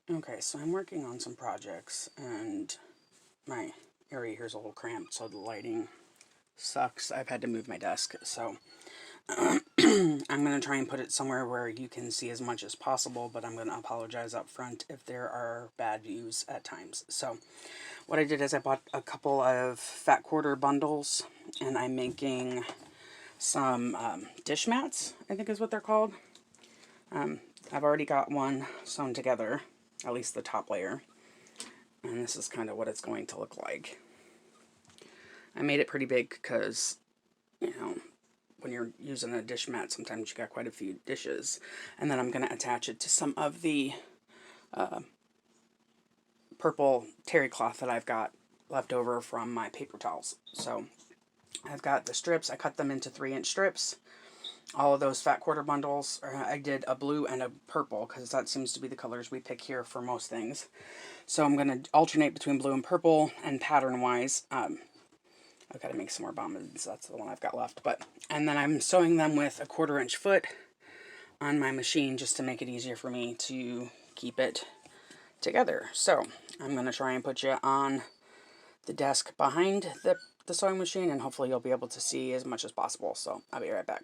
Okay, so I'm working on some projects, and my area here is a little cramped, so the lighting sucks. I've had to move my desk, so I'm going to try and put it somewhere where you can see as much as possible, but I'm going to apologize up front if there are bad views at times. So what I did is I bought a couple of fat quarter bundles, and I'm making some dish mats, I think is what they're called. I've already got one sewn together, at least the top layer, and this is kind of what it's going to look like. I made it pretty big because, you know, when you're using a dish mat, sometimes you got quite a few dishes. And then I'm going to attach it to some of the purple terry cloth that I've got left over from my paper towels. So I've got the strips. I cut them into 3-inch strips. All of those fat quarter bundles, I did a blue and a purple because that seems to be the colors we pick here for most things. So I'm going to alternate between blue and purple, and pattern-wise, I've got to make some more bombins. That's the one I've got left. And then I'm sewing them with a 1/4-inch foot on my machine just to make it easier for me to keep it together. So I'm going to try and put you on the desk behind the sewing machine, and hopefully you'll be able to see as much as possible. So I'll be right back.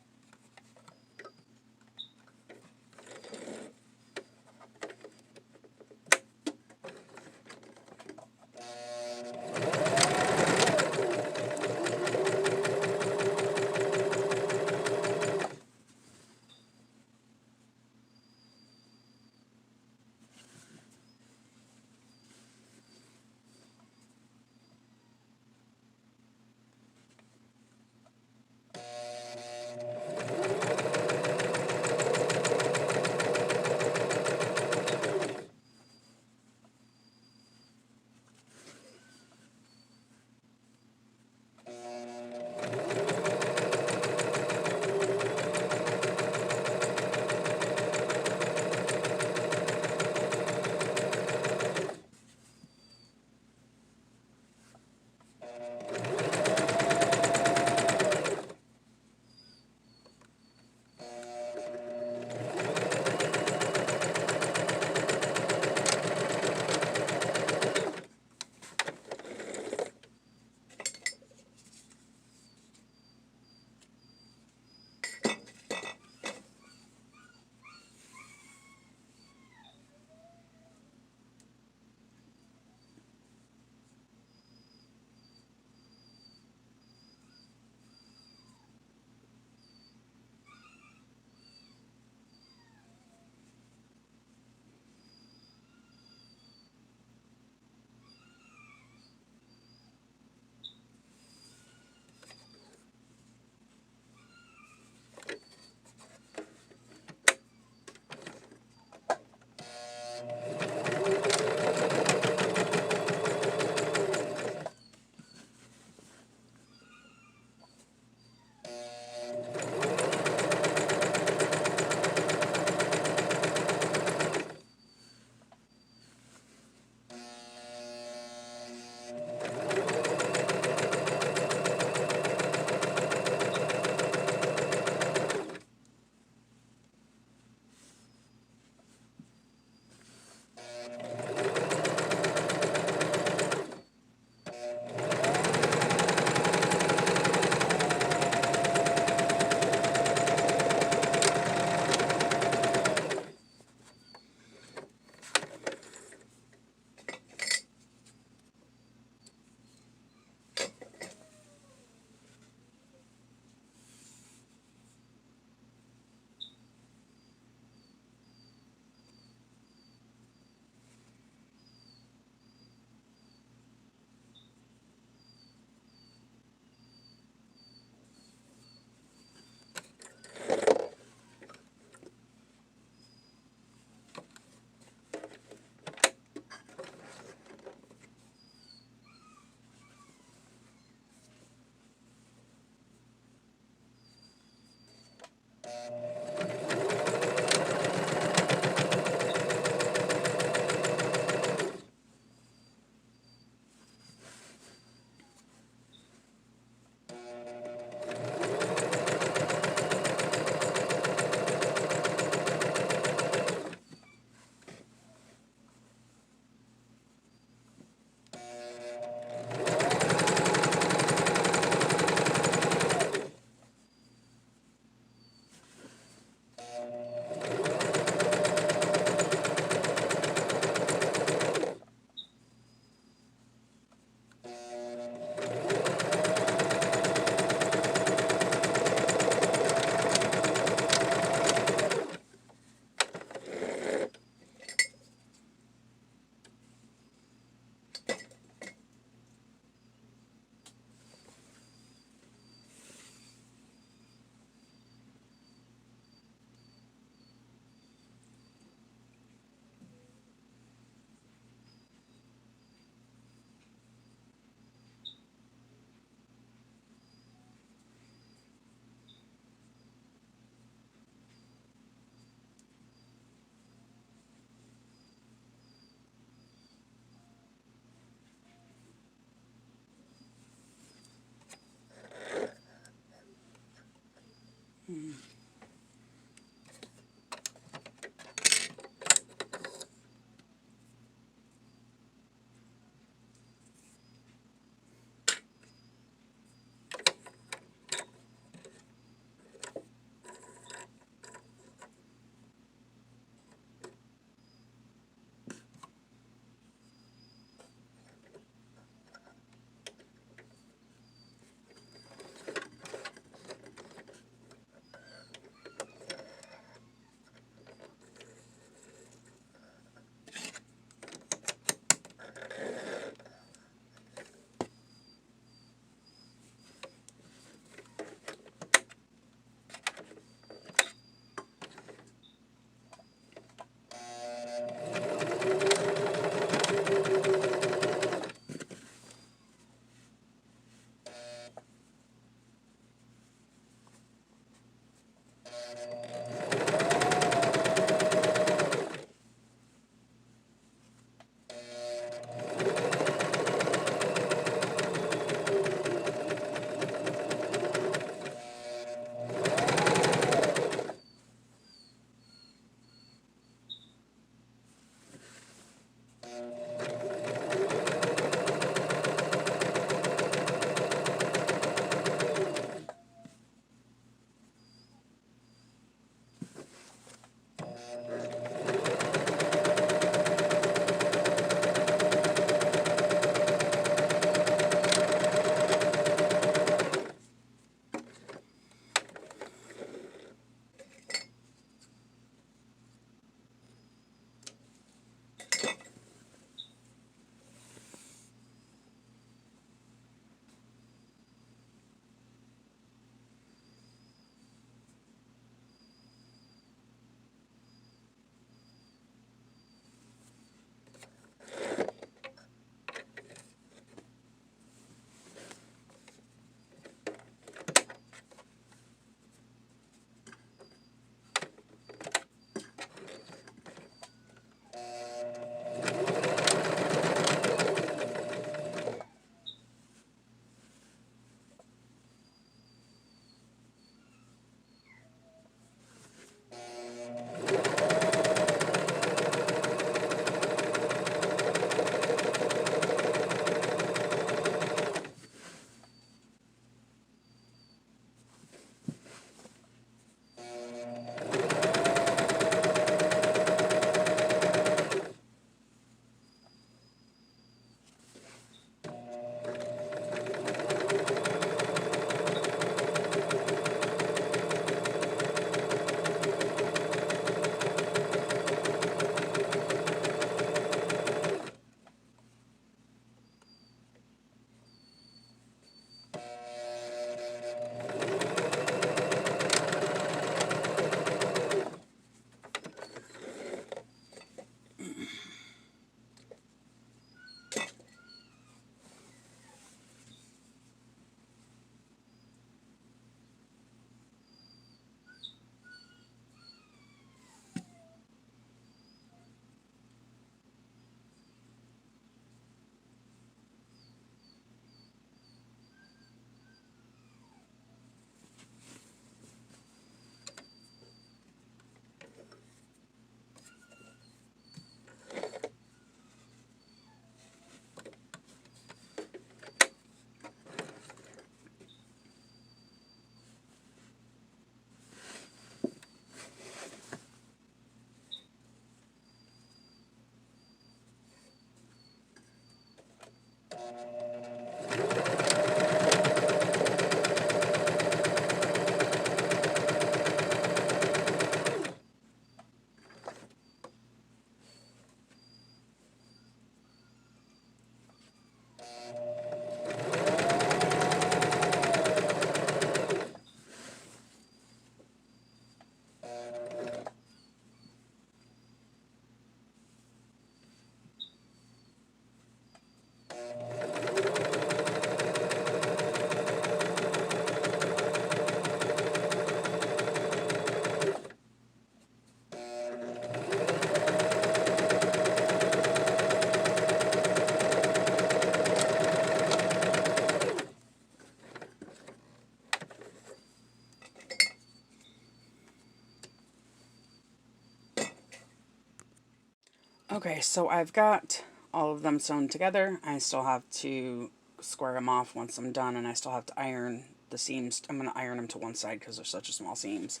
Okay, so I've got all of them sewn together. I still have to square them off once I'm done, and I still have to iron the seams. I'm going to iron them to one side because they're such a small seams.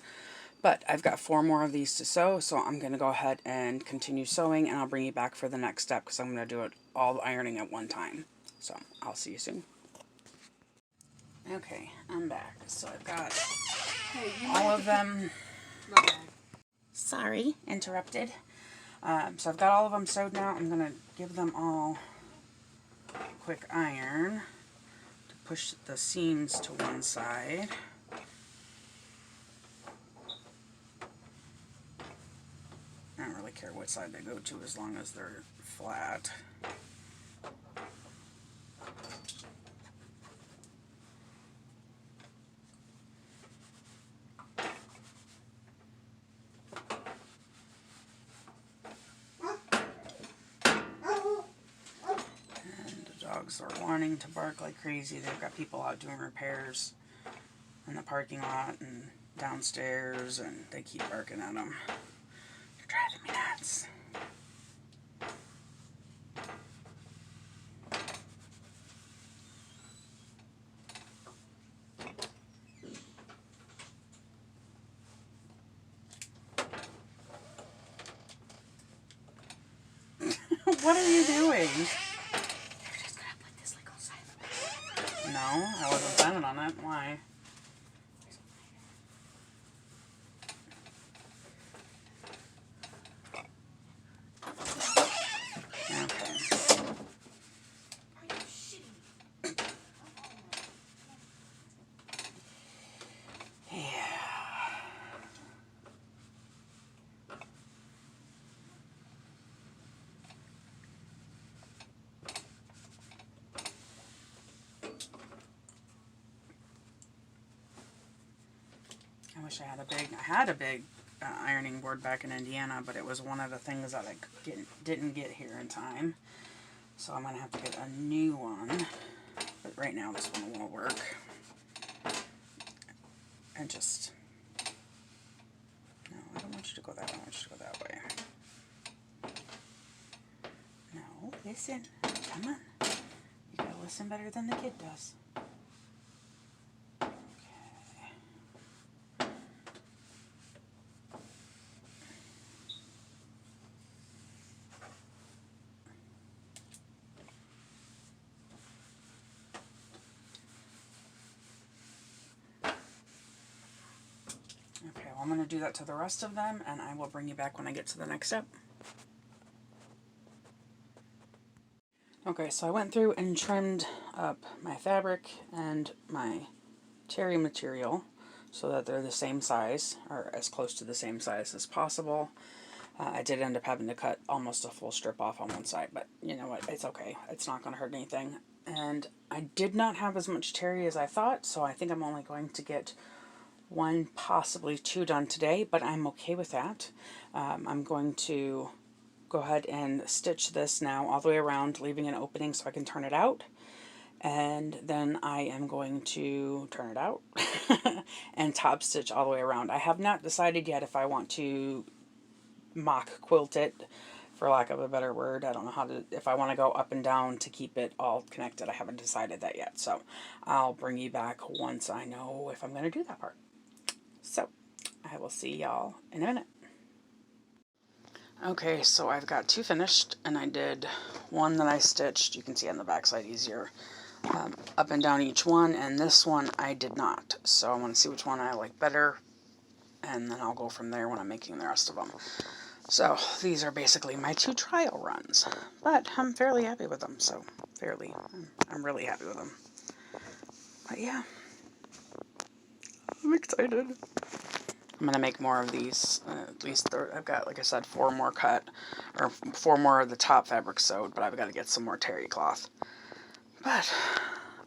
But I've got 4 more of these to sew, so I'm going to go ahead and continue sewing, and I'll bring you back for the next step because I'm going to do it all ironing at one time. So I'll see you soon. Okay, I'm back. So I've got all of them. Sorry, interrupted. So I've got all of them sewed now. I'm going to give them all a quick iron to push the seams to one side. I don't really care what side they go to as long as they're flat. Dogs are wanting to bark like crazy. They've got people out doing repairs in the parking lot and downstairs, and they keep barking at them. They're driving me nuts. What are you doing? No, I wasn't planning on it. Why? Okay. Yeah. I wish I had a big ironing board back in Indiana, but it was one of the things that I didn't get here in time. So I'm going to have to get a new one. But right now this one won't work. And just... No, I don't want you to go that way. I want you to go that way. No, listen. Come on. You gotta listen better than the kid does. Okay, well, I'm going to do that to the rest of them, and I will bring you back when I get to the next step. Okay, so I went through and trimmed up my fabric and my terry material so that they're the same size, or as close to the same size as possible. I did end up having to cut almost a full strip off on one side, but you know what, it's okay. It's not going to hurt anything. And I did not have as much terry as I thought, so I think I'm only going to get 1, possibly 2 done today, but I'm okay with that. I'm going to go ahead and stitch this now all the way around, leaving an opening so I can turn it out. And then I am going to turn it out and top stitch all the way around. I have not decided yet if I want to mock quilt it, for lack of a better word. I don't know if I want to go up and down to keep it all connected. I haven't decided that yet. So I'll bring you back once I know if I'm going to do that part. So I will see y'all in a minute. Okay, so I've got 2 finished, and I did one that I stitched. You can see on the back side easier. Up and down each one, and this one I did not. So I want to see which one I like better, and then I'll go from there when I'm making the rest of them. So these are basically my 2 trial runs, but I'm fairly happy with them. So I'm really happy with them. But yeah, I'm excited. I'm going to make more of these. At least I've got, like I said, 4 more cut, or 4 more of the top fabric sewed, but I've got to get some more terry cloth. But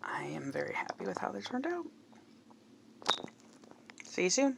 I am very happy with how they turned out. See you soon.